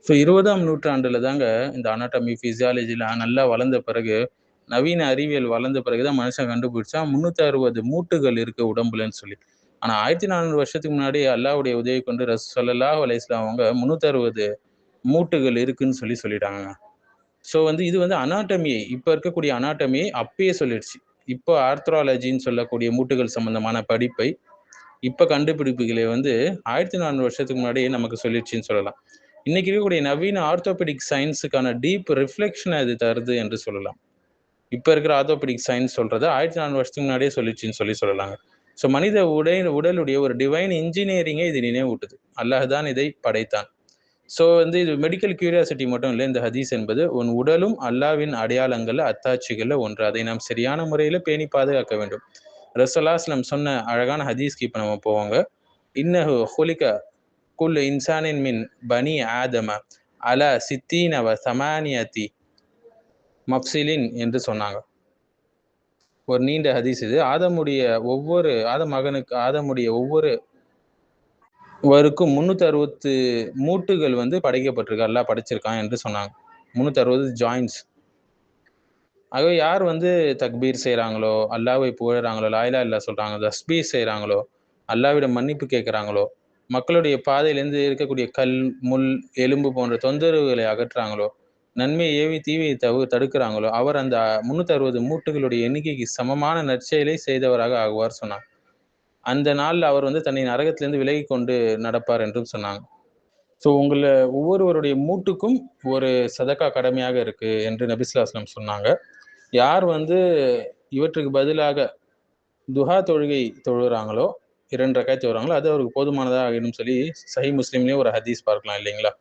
So 20ஆம் நூற்றாண்டுல தாங்க இந்த அனாட்டமி, பிசியாலஜிலாம் நல்லா வளர்ந்த பிறகு, நவீன அறிவியல் வளர்ந்த பிறகு தான் மனுஷன் கண்டுபிடிச்சான் 360 மூட்டுகள் இருக்கு உடம்புலன்னு சொல்லி. ஆனா 1400 வருஷத்துக்கு முன்னாடி அல்லாஹ்வுடைய உதவி கொண்டு ஸல்லல்லாஹு அலைஹி வஸல்லம் அவங்க 360 மூட்டுகள் இருக்குன்னு சொல்லிட்டாங்கங்க. ஸோ இது அனாட்டமியை இப்ப இருக்கக்கூடிய அனாட்டமியை அப்பயே சொல்லிடுச்சு. இப்போ ஆர்த்ராலஜின்னு சொல்லக்கூடிய மூட்டுகள் சம்பந்தமான படிப்பை, இப்ப கண்டுபிடிப்புகளை 1400 வருஷத்துக்கு முன்னாடியே நமக்கு சொல்லிடுச்சுன்னு சொல்லலாம். இன்னைக்கு இருக்கக்கூடிய நவீன ஆர்த்தோபெடிக் சயின்ஸுக்கான டீப் ரிஃப்ளெக்ஷன அது தருது என்று சொல்லலாம். இப்ப இருக்கிற ஆர்த்தோபெடிக் சயின்ஸ் சொல்றத 1400 வருஷத்துக்கு முன்னாடியே சொல்லிடுச்சுன்னு சொல்லலாங்க. ஸோ மனித உடலுடைய ஒரு டிவைன் இன்ஜினியரிங்கை இது நினைவூட்டுது. அல்லாஹ் தான் இதை படைத்தான். ஸோ இது மெடிக்கல் கியூரியாசிட்டி மட்டும் இல்ல. இந்த ஹதீஸ் என்பது உன் உடலும் அல்லாஹ்வின் அடையாளங்கள்ல, அத்தாட்சிகள்ல ஒன்று. அதை நாம் சரியான முறையில பேணி பாதுகாக்க வேண்டும். ரசூலுல்லாஹி ஸல்லல்லாஹு அலைஹி வஸல்லம் சொன்ன அழகான ஹதீஸ்க்கு இப்ப நம்ம போவோங்க. இன்னஹு ஹுலிக குல்லு இன்சானின் மின் பனி ஆதம அலா சித்தீன வ சமானியதி மஃப்சிலின் என்று சொன்னாங்க. ஒரு நீண்ட ஹதீஸ் இது. ஆதமுடைய ஒவ்வொருவருக்கும் 360 மூட்டுகள் படைக்கப்பட்டிருக்கு. அல்லாஹ் படைச்சிருக்கான் என்று சொன்னாங்க. 360 ஜாயிண்ட்ஸ். ஆகவே யார் தக்பீர் செய்றாங்களோ, அல்லாஹ்வை புகழ்றாங்களோ, லா இலாஹ இல்லல்லாஹ் சொல்றாங்க, தஸ்பீஹ் செய்றாங்களோ, அல்லாஹ்விடம் மன்னிப்பு கேட்கறாங்களோ, மக்களுடைய பாதையிலிருந்து இருக்கக்கூடிய கல், முள், எலும்பு போன்ற தொந்தரவுகளை அகற்றாங்களோ, நன்மையை ஏவி தீமையை தடுக்கிறாங்களோ, அவர் அந்த 360 மூட்டுகளுடைய எண்ணிக்கைக்கு சமமான நற்செயலை செய்தவராக ஆகுவார் சொன்னாங்க. அந்த நாள்ல அவர் தன்னை நரகத்திலிருந்து விலகிக் கொண்டு நடப்பார் என்றும் சொன்னாங்க. ஸோ ஒவ்வொருவருடைய மூட்டுக்கும் ஒரு சதக்கா கடமையாக இருக்கு என்று நபி ஸல்லல்லாஹு அலைஹி வஸல்லம் சொன்னாங்க. யார் இவற்றுக்கு பதிலாக துஹா தொழுகை தொழுகிறாங்களோ, 2 ரக்காத் தொழுகிறாங்களோ, அது அவருக்கு போதுமானதா ஆகிடும் சொல்லி சஹீஹ் முஸ்லிம்லயும் ஒரு ஹதீஸ் பார்க்கலாம் இல்லைங்களா?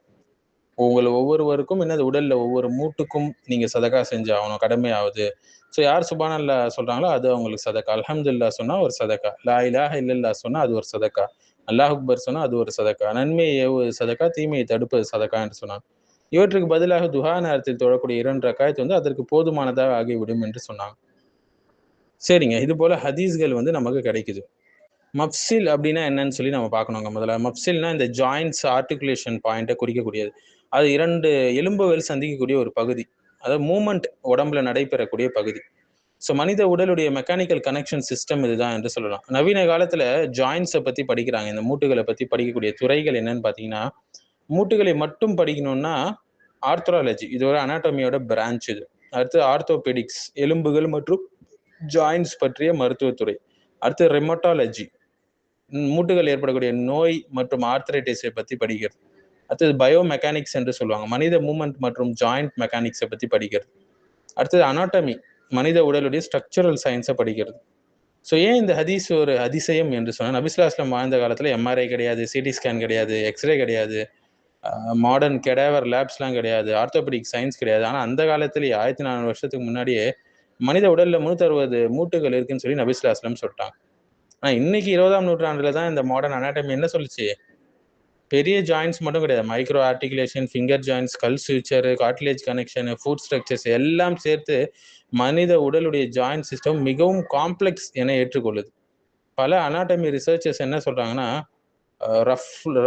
ஒவ்வொருவருக்கும் உடல்ல ஒவ்வொரு மூட்டுக்கும் நீங்க சதக்கா செஞ்சாகணும், கடமையாவுது. ஸோ யார் சுப்ஹானல்லாஹ் சொல்றாங்களோ அது அவங்களுக்கு சதக்கா. அல்ஹம்துலில்லாஹ் சொன்னா ஒரு சதக்கா. லா இலாஹ இல்லல்லாஹ் சொன்னா அது ஒரு சதக்கா. அல்லாஹ் அக்பர் சொன்னா அது ஒரு சதக்கா. நன்மையை ஏவுவது சதக்கா, தீமையை தடுப்பது சதக்கா என்று சொன்னாங்க. இவற்றுக்கு பதிலாக துஹா நேரத்தில் தொழக்கூடிய 2 ரக்காயத் அதற்கு போதுமானதாக ஆகிவிடும் என்று சொன்னாங்க. சரிங்க. இது போல ஹதீஸ்கள் நமக்கு கிடைக்குது. மஃப்ஸில் அப்படின்னா என்னன்னு சொல்லி நம்ம பார்க்கணுங்க முதல்ல. மஃப்ஸில்னா இந்த ஜாயிண்ட்ஸ் ஆர்டிகுலேஷன் பாயிண்ட்ட குறிக்கக்கூடியது. அது 2 எலும்புகள் சந்திக்கக்கூடிய ஒரு பகுதி. அதாவது மூவ்மெண்ட் உடம்புல நடைபெறக்கூடிய பகுதி. ஸோ மனித உடலுடைய மெக்கானிக்கல் கனெக்ஷன் சிஸ்டம் இதுதான் என்று சொல்லலாம். நவீன காலத்துல ஜாயிண்ட்ஸ பத்தி படிக்கிறாங்க. இந்த மூட்டுகள பத்தி படிக்கக்கூடிய துறைகள் என்னன்னு பார்த்தீங்கன்னா, மூட்டுகளை மட்டும் படிக்கணும்னா ஆர்த்ராலஜி. இது ஒரு அனாட்டமியோட பிரான்ச் இது. அடுத்து ஆர்த்தோபெடிக்ஸ் எலும்புகள் மற்றும் ஜாயிண்ட்ஸ் பற்றிய மருத்துவத்துறை. அடுத்து ரெமட்டாலஜி மூட்டுகள் ஏற்படக்கூடிய நோய் மற்றும் ஆர்த்ரைட்டிஸை பத்தி படிக்கிறது. அடுத்தது பயோ மெக்கானிக்ஸ் என்று சொல்லுவாங்க. மனித மூவ்மெண்ட் மற்றும் ஜாயிண்ட் மெக்கானிக்ஸை பத்தி படிக்கிறது. அடுத்தது அனாட்டமி மனித உடலுடைய ஸ்ட்ரக்சரல் சயின்ஸை படிக்கிறது. ஸோ ஏன் இந்த ஹதீஸ் ஒரு அதிசயம் என்று சொன்னால், நபி ஸல்லல்லாஹு அலைஹி வஸல்லம் வாழ்ந்த காலத்தில் எம்ஆர்ஐ கிடையாது, சிடி ஸ்கேன் கிடையாது, எக்ஸ்ரே கிடையாது, மாடர்ன் கெடாவர் லேப்ஸ்லாம் கிடையாது, ஆர்த்தோபெடிக் சயின்ஸ் கிடையாது. ஆனால் அந்த காலத்திலேயே 1400 வருஷத்துக்கு முன்னாடியே மனித உடல்ல 360 மூட்டுகள் இருக்குன்னு சொல்லி நபி ஸல்லல்லாஹு அலைஹி வஸல்லம் சொல்லிட்டாங்க. ஆனால் இன்னைக்கு 20ஆம் நூற்றாண்டுல தான் இந்த மாடர்ன் அனாட்டமி என்ன சொல்லுச்சு? பெரிய ஜாயிண்ட்ஸ் மட்டும் கிடையாது. மைக்ரோ ஆர்டிகுலேஷன், ஃபிங்கர் ஜாயிண்ட்ஸ், கல் சுவிச்சர், கார்டிலேஜ் கனெக்ஷன், ஃபுட் ஸ்ட்ரக்சர்ஸ் எல்லாம் சேர்த்து மனித உடலுடைய ஜாயிண்ட் சிஸ்டம் மிகவும் காம்ப்ளெக்ஸ் என ஏற்றுக்கொள்ளுது. பல அனாட்டமி ரிசர்ச்சர்ஸ் என்ன சொல்றாங்கன்னா,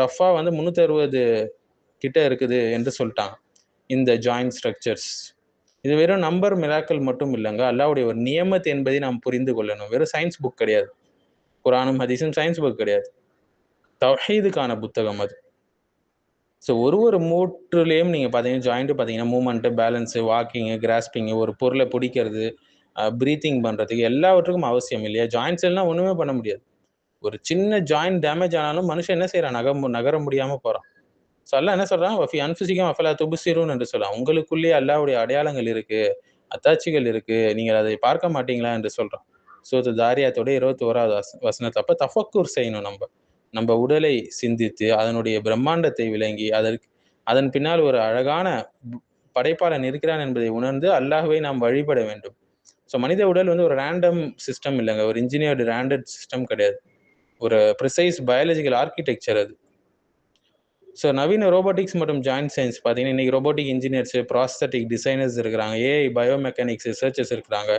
ரஃபா 360 கிட்ட இருக்குது என்று சொல்லிட்டாங்க. இந்த ஜாயிண்ட் ஸ்ட்ரக்சர்ஸ். இது வெறும் நம்பர் மிராக்கிள் மட்டும் இல்லங்க. அல்லாஹ்வுடைய ஒரு நியமத் என்பதை நாம் புரிந்து கொள்ளணும். வெறும் சயின்ஸ் புக் கிடையாது. குர்ஆனும் ஹதீஸும் சயின்ஸ் புக் கிடையாது. தௌஹீதுக்கான புத்தகம் அது. ஸோ ஒரு மூட்டுலயும் நீங்க பார்த்தீங்கன்னா, ஜாயிண்ட் பார்த்தீங்கன்னா, மூவ்மெண்ட், பேலன்ஸ், வாக்கிங், கிராஸ்பிங், ஒரு பொருள பிடிக்கிறது, பிரீத்திங் பண்றதுக்கு எல்லாவற்றுக்கும் அவசியம் இல்லையா? ஜாயிண்ட்ஸ் இல்லனா ஒண்ணுமே பண்ண முடியாது. ஒரு சின்ன ஜாயிண்ட் டேமேஜ் ஆனாலும் மனுஷன் என்ன செய்றான்? நகர முடியாம போறான். ஸோ அல்லாஹ் என்ன சொல்றான்? "வஃபி அன்ஃபுசிக்கும் அஃபலா துப்சிரூன்" என்று சொல்றான். உங்களுக்குள்ளேயே அல்லாஹ்வுடைய அடையாளங்கள் இருக்கு, அத்தாட்சிகள் இருக்கு. நீங்கள் அதை பார்க்க மாட்டீங்களா என்று சொல்றான். சூரத்து தாரியாத்தோட 21வது வசனத்துல. அப்ப தஃபக்கூர் செய்யணும் நம்ப. நம்ப உடலை சிந்தித்து, அதனுடைய பிரம்மாண்டத்தை விளங்கி, அதன் பின்னால் ஒரு அழகான படைப்பாளன் இருக்கிறான் என்பதை உணர்ந்து அல்லாஹ்வை நாம் வழிபட வேண்டும். ஸோ மனித உடல் ஒரு ரேண்டம் சிஸ்டம் இல்லங்க. ஒரு இன்ஜினியர்டு ரேண்டட் சிஸ்டம் கிடையாது. ஒரு ப்ரிசைஸ் பயாலஜிக்கல் ஆர்க்கிடெக்சர் அது. ஸோ நவீன ரோபோட்டிக்ஸ் மற்றும் ஜாயிண்ட் சயின்ஸ் பார்த்தீங்கன்னா, இன்னைக்கு ரோபோட்டிக் இன்ஜினியர்ஸ், ப்ராஸ்தட்டிக் டிசைனர்ஸ் இருக்கிறாங்க. ஏஐ பயோமெக்கானிக்ஸ் ரிசர்ச்சர்ஸ் இருக்கிறாங்க.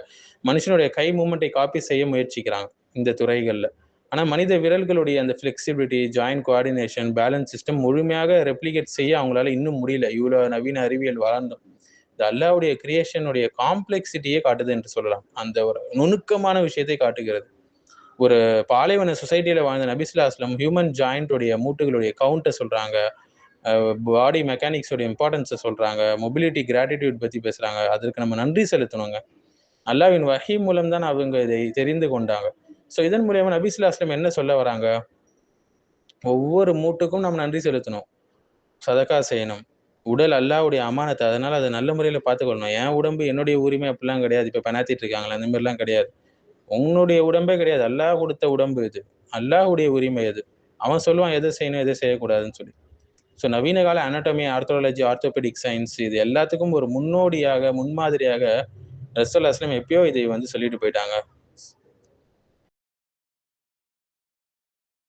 மனுஷனுடைய கை மூவ்மெண்ட்டை காப்பி செய்ய முயற்சிக்கிறாங்க இந்த துறைகள்ல. ஆனால் மனித விரல்களுடைய அந்த flexibility, joint coordination, balance system முழுமையாக ரெப்ளிகேட் செய்ய அவங்களால இன்னும் முடியல. இவ்வளோ நவீன அறிவியல் வளர்ந்தும். இது அல்லாஹ்வுடைய கிரியேஷனுடைய காம்ப்ளெக்சிட்டியே காட்டுது என்று சொல்லலாம். அந்த ஒரு நுணுக்கமான விஷயத்தை காட்டுகிறது. ஒரு பாலைவன சொசைட்டியில வாழ்ந்த நபி ஸல்லல்லாஹு அலைஹி வஸல்லம் ஹியூமன் ஜாயிண்ட் உடைய மூட்டுகளுடைய கவுண்ட்ட சொல்றாங்க. பாடி மெக்கானிக்ஸ் உடைய இம்பார்ட்டன்ஸ சொல்றாங்க. மொபிலிட்டி, கிராட்டிட்யூட் பத்தி பேசுறாங்க. அதற்கு நம்ம நன்றி செலுத்தணுங்க. அல்லாஹ்வின் வஹி மூலம் தான் அவங்க இதை தெரிந்து கொண்டாங்க. ஸோ இதன் மூலியமா நபி ஸல்லல்லாஹு அலைஹி வஸல்லம் என்ன சொல்ல வராங்க? ஒவ்வொரு மூட்டுக்கும் நம்ம நன்றி செலுத்தணும். சதக்கா செய்யணும். உடல் அல்லாஹ்வுடைய அமானத். அதனால அத நல்ல முறையில பார்த்துக்கொள்ளணும். என் உடம்பு என்னுடைய உரிமை அப்படிலாம் கிடையாது. இப்ப பெனாத்திட்டு இருக்காங்கல்ல, அந்த மாரிலாம் கிடையாது. உன்னுடைய உடம்பே கிடையாது. அல்லாஹ் குடுத்த உடம்பு இது. அல்லாஹ்வுடைய உரிமை அது. அவன் சொல்லுவான் எத செய்யணும், எத செய்யக்கூடாதுன்னு சொல்லி. ஸோ நவீன கால அனாட்டமி, ஆர்த்தோலஜி, ஆர்த்தோபெடிக் சயின்ஸ் இது எல்லாத்துக்கும் ஒரு முன்னோடியாக, முன்மாதிரியாக ரசூலுல்லாஹி அலைஹி வஸல்லம் எப்பயோ இதை வந்து சொல்லிட்டு போயிட்டாங்க.